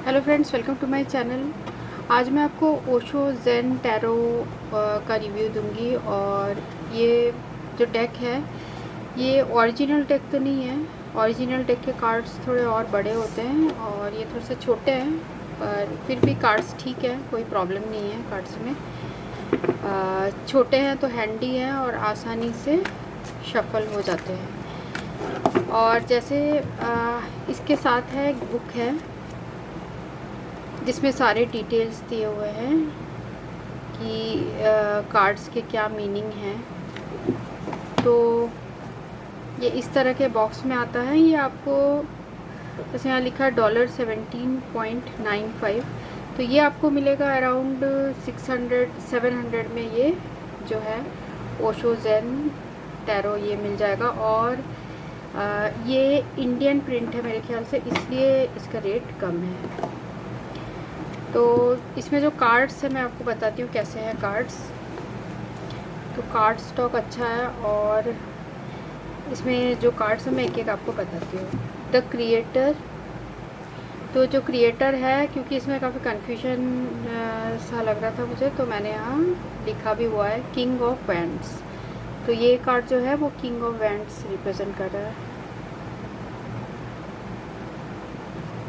Hello friends, welcome to my channel. आज मैं आपको ओशो ज़ेन टैरो का रिव्यू दूंगी। और ये जो डेक है ये ओरिजिनल डेक तो नहीं है। ओरिजिनल डेक के कार्ड्स थोड़े और बड़े होते हैं और ये थोड़े से छोटे हैं, पर फिर भी कार्ड्स ठीक है, कोई प्रॉब्लम नहीं है कार्ड्स में। छोटे हैं तो हैंडी हैं और आसानी से शफल हो जाते हैं। और जैसे इसके साथ है बुक है जिसमें सारे डिटेल्स दिए हुए हैं कि कार्ड्स के क्या मीनिंग हैं। तो ये इस तरह के बॉक्स में आता है। ये आपको जैसे यहाँ लिखा है $17.95, तो ये आपको मिलेगा अराउंड 600-700 में। ये जो है ओशो ज़ेन टैरो ये मिल जाएगा। और ये इंडियन प्रिंट है मेरे ख्याल से, इसलिए इसका रेट कम है। तो इसमें जो कार्ड्स है मैं आपको बताती हूँ कैसे हैं कार्ड्स। तो कार्ड स्टॉक अच्छा है और इसमें जो कार्ड्स है मैं एक एक आपको बताती हूँ। द क्रिएटर, तो जो क्रिएटर है, क्योंकि इसमें काफ़ी कन्फ्यूजन सा लग रहा था मुझे, तो मैंने यहाँ लिखा भी हुआ है किंग ऑफ वैंड्स। तो ये कार्ड जो है वो किंग ऑफ वैंड्स रिप्रेजेंट कर रहा है,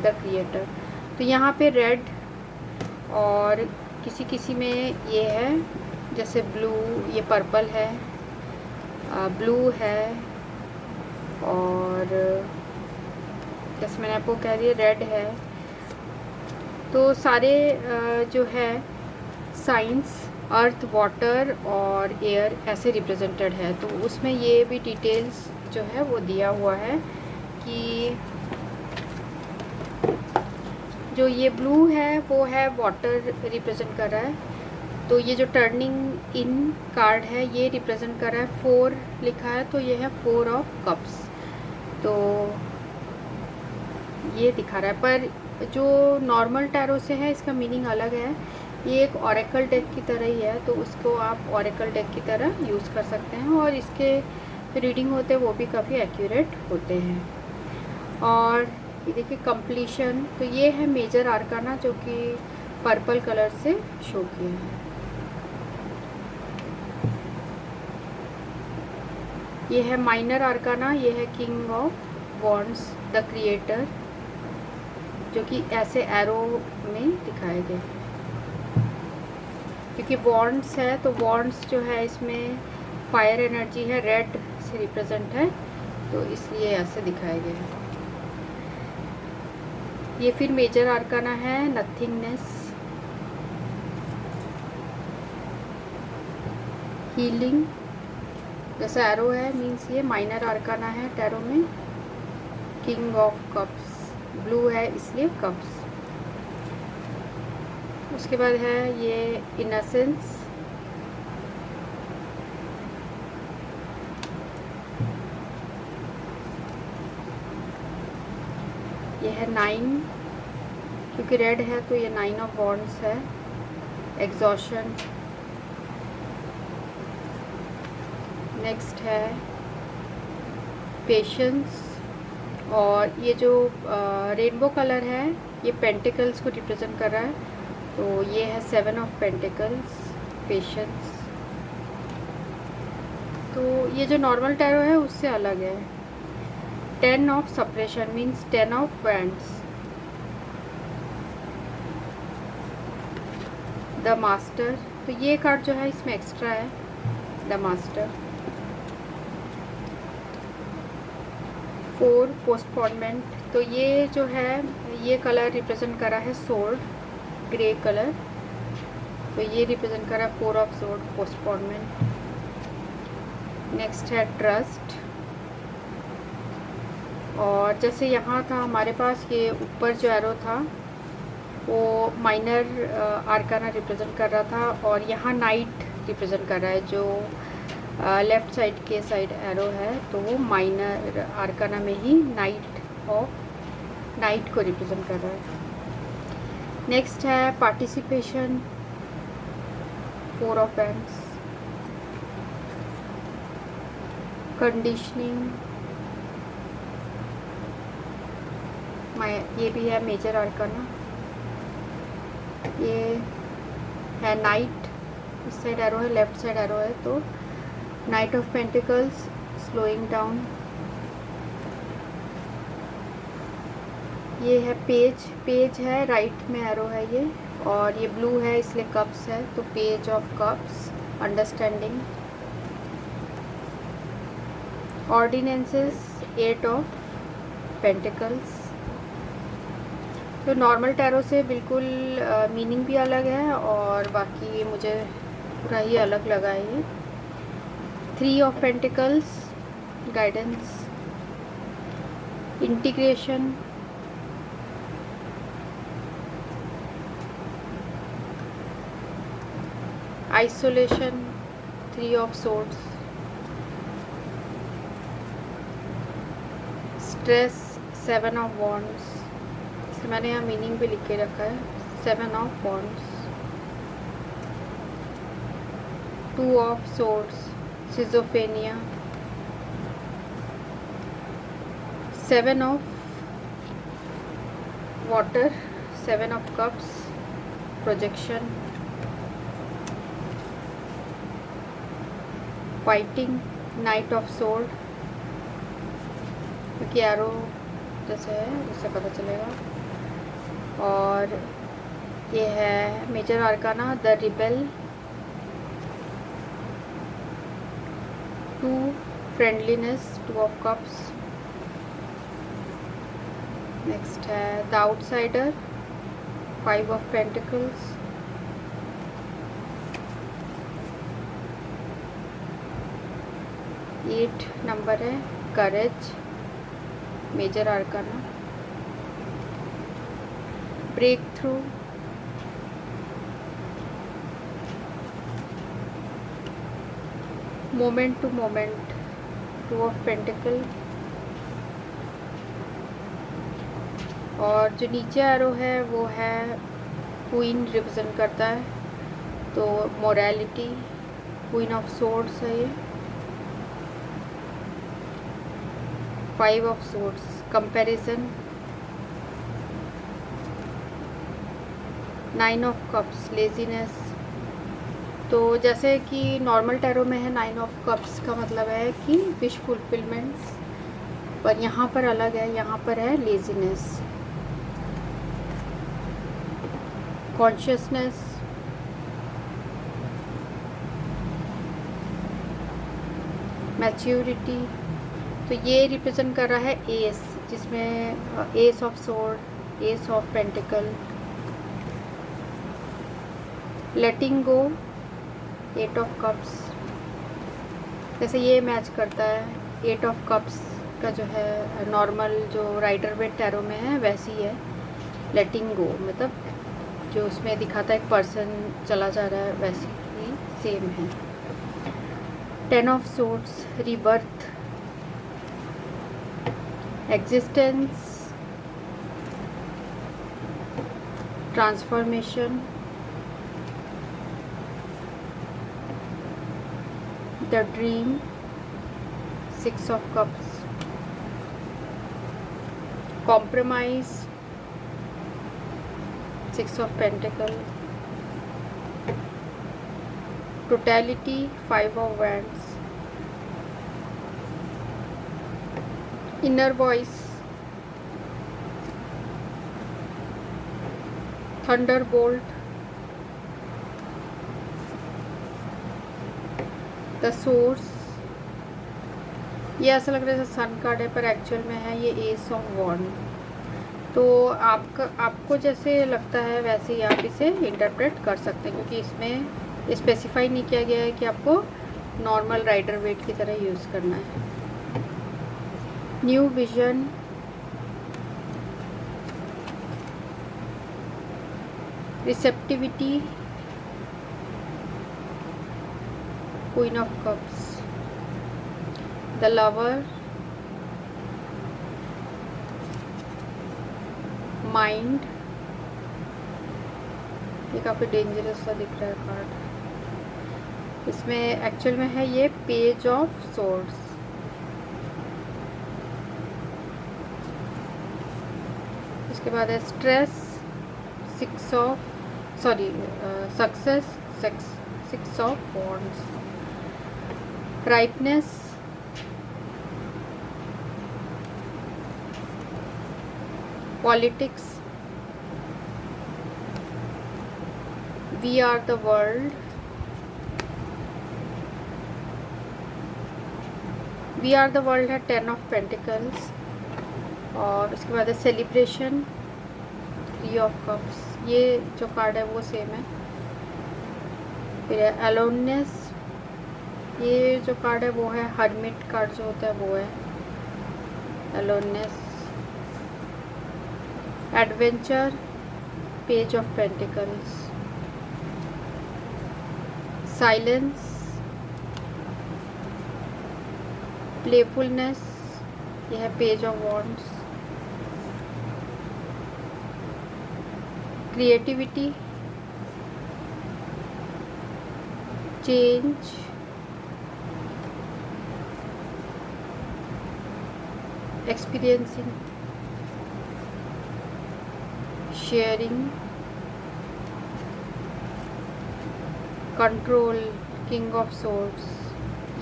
द क्रिएटर। तो यहाँ पे रेड और किसी किसी में ये है, जैसे ब्लू, ये पर्पल है, ब्लू है, और जैसे मैंने आपको कह दिया रेड है। तो सारे जो है साइंस अर्थ, वाटर और एयर ऐसे रिप्रेजेंटेड है। तो उसमें ये भी डिटेल्स जो है वो दिया हुआ है कि जो ये ब्लू है वो है वाटर रिप्रेजेंट कर रहा है। तो ये जो टर्निंग इन कार्ड है ये रिप्रेजेंट कर रहा है 4 लिखा है, तो ये है 4 ऑफ कप्स। तो ये दिखा रहा है, पर जो नॉर्मल टैरो से है इसका मीनिंग अलग है। ये एक ओरेकल डेक की तरह ही है, तो उसको आप ओरेकल डेक की तरह यूज़ कर सकते हैं और इसके रीडिंग होते हैं वो भी काफ़ी एक्यूरेट होते हैं। और ये देखिए कंप्लीशन, तो ये है मेजर आर्काना जो कि पर्पल कलर से शो किया है। ये है माइनर आर्काना, ये है king of wands, the creator, जो कि ऐसे एरो में दिखाए गए हैं। क्योंकि वॉन्ड्स है तो वॉन्ड्स जो है इसमें फायर एनर्जी है, रेड से रिप्रेजेंट है, तो इसलिए ऐसे दिखाए गए हैं। ये फिर मेजर आर्काना है, नथिंगनेस, हीलिंग, जैसा एरो है, मीन्स ये माइनर आर्काना है टैरो में। किंग ऑफ कप्स, ब्लू है इसलिए कप्स। उसके बाद है ये इनसेंस, ये है 9, क्योंकि रेड है तो ये 9 ऑफ वॉन्ड्स है। एग्जॉशन, नेक्स्ट है पेशेंस, और ये जो रेनबो कलर है ये पेंटिकल्स को रिप्रेजेंट कर रहा है, तो ये है 7 ऑफ पेंटिकल्स, पेशेंस। तो ये जो नॉर्मल टैरो है उससे अलग है। 10 of suppression means 10 of wands, the master, तो ये कार्ड जो है इसमें एक्स्ट्रा है, द मास्टर। 4 पोस्टपोनमेंट, तो ये जो है ये कलर रिप्रेजेंट कर रहा है सोर्ड, ग्रे कलर, तो ये रिप्रेजेंट कर रहा है 4 ऑफ सोर्ड, पोस्टपोनमेंट। नेक्स्ट है ट्रस्ट, और जैसे यहाँ था हमारे पास ये ऊपर जो एरो था वो माइनर आर्काना रिप्रेजेंट कर रहा था, और यहाँ नाइट रिप्रेजेंट कर रहा है। जो लेफ़्ट साइड के साइड एरो है तो वो माइनर आर्काना में ही नाइट को रिप्रेजेंट कर रहा है। नेक्स्ट है पार्टिसिपेशन, 4 ऑफ वैंड्स, कंडीशनिंग, ये भी है मेजर आर्काना, ये है नाइट, इस साइड एरो है, लेफ्ट साइड एरो है, तो night of pentacles slowing down. ये है पेज, पेज है, राइट में एरो है ये, और ये ब्लू है इसलिए कप्स है, तो page of cups, understanding. Ordinances, 8 of pentacles. तो नॉर्मल टैरो से बिल्कुल मीनिंग भी अलग है और बाकी मुझे पूरा ही अलग लगा है ये। 3 of pentacles, guidance, integration, isolation, 3 of swords, stress, 7 of wands, इसलिए मैंने यहाँ मीनिंग भी लिख के रखा है, 7 of wands, 2 of swords, schizophrenia, 7 of water, 7 of cups, projection, fighting, knight of sword, क्योंकि एरो जैसे है उससे पता चलेगा। और ये है major arcana, the rebel, 2 friendliness, 2 of cups. Next है the outsider, 5 of pentacles, at number है, courage, major arcana, breakthrough, moment to moment, 2 of pentacle. और जो नीचे एरो है वो है क्वीन, रिप्रेजेंट करता है, तो मोरालिटी, क्वीन ऑफ सोर्ड्स है ये, 5 of swords, comparison, 9 of cups, laziness. तो जैसे कि नॉर्मल टैरो में है 9 ऑफ कप्स का मतलब है कि विश फुलफिलमेंट, पर यहाँ पर अलग है, यहाँ पर है लेजीनेस, कॉन्शियसनेस, मैच्योरिटी। तो ये रिप्रेजेंट कर रहा है एस, जिसमें S of sword, S of pentacle, letting go, 8 of cups. जैसे ये मैच करता है 8 ऑफ कप्स का जो है नॉर्मल जो राइडर वेट टैरो में है वैसी है, लेटिंग गो मतलब जो उसमें दिखाता है एक पर्सन चला जा रहा है, वैसी ही सेम है। 10 of swords, rebirth, existence, transformation, the dream, 6 of cups, compromise, 6 of pentacle, totality, 5 of wands, inner voice, Thunderbolt, the source. ये ऐसा लग रहा है जैसे सन कार्ड है पर एक्चुअल में है ये एस ऑफ वॉन्ड। तो आपको जैसे लगता है वैसे ही आप इसे इंटरप्रेट कर सकते हैं, क्योंकि इसमें स्पेसिफाई नहीं किया गया है कि आपको नॉर्मल राइडर वेट की तरह यूज़ करना है। New vision, receptivity, queen of cups, the lover, mind. ये काफ़ी डेंजरस सा दिख रहा है कार्ड। इसमें एक्चुअल में है ये पेज ऑफ सोर्ड्स। इसके बाद है stress, 6 of sorry, success, six of wands, ripeness, politics, we are the world, we are the world है 10 ऑफ पेंटिकल्स, और उसके बाद है सेलिब्रेशन, 3 ऑफ कप्स, ये जो कार्ड है वो सेम है। फिर है अलोननेस, ये जो कार्ड है वो है हर्मिट कार्ड जो होता है वो है aloneness. Adventure, page of pentacles. Silence, playfulness, यह है page of wands. Creativity, change, experiencing, sharing, control, king of swords.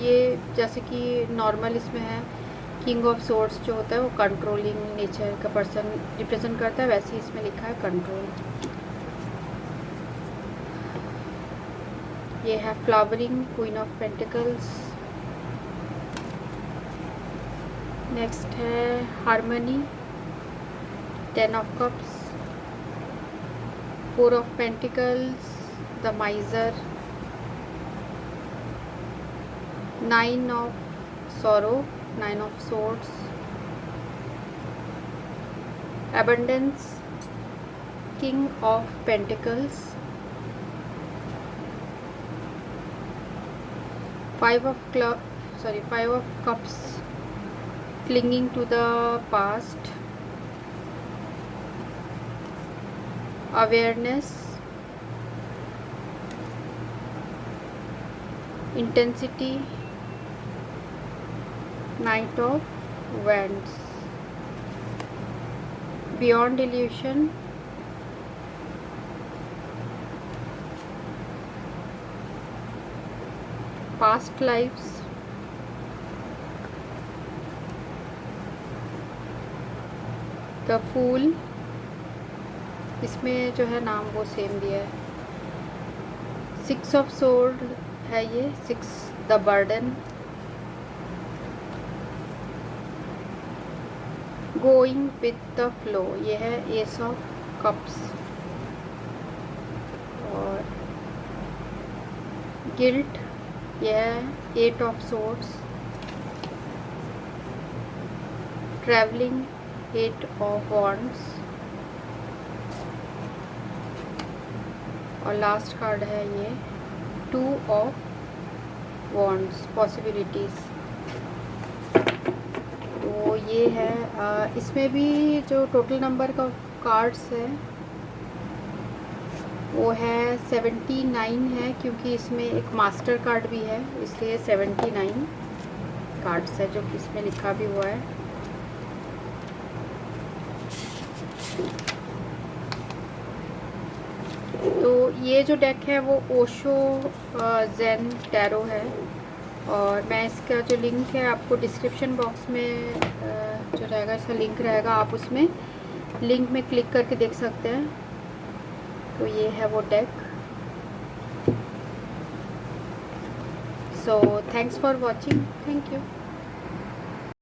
ये जैसे कि नॉर्मल इसमें है किंग ऑफ सोर्ड्स जो होता है वो कंट्रोलिंग नेचर का पर्सन रिप्रेजेंट करता है, वैसे ही इसमें लिखा है कंट्रोल। ये है flowering, queen of pentacles. Next है harmony, 10 of cups, 4 of pentacles, the miser, 9 of sorrow, 9 of swords, abundance, king of pentacles, 5 of cups, clinging to the past, awareness, intensity, Knight of Wands, beyond illusion, past lives, the Fool, इसमें जो है नाम वो same दिया है। 6 of Sword है ये, 6 the Burden, going with the flow, ये है एस ऑफ कप्स, और गिल्ट, ये है 8 of swords, travelling, 8 of wands, और लास्ट कार्ड है ये 2 ऑफ वॉन्ड्स, पॉसिबिलिटीज़। तो ये है इसमें भी जो टोटल नंबर का कार्ड्स है वो है 79 है, क्योंकि इसमें एक मास्टर कार्ड भी है, इसलिए 79 कार्ड्स है जो कि इसमें लिखा भी हुआ है। तो ये जो डेक है वो ओशो जेन टैरो है, और मैं इसका जो लिंक है आपको डिस्क्रिप्शन बॉक्स में जो रहेगा इसका लिंक रहेगा, आप उसमें लिंक में क्लिक करके देख सकते हैं। तो ये है वो deck. So thanks for watching, thank you.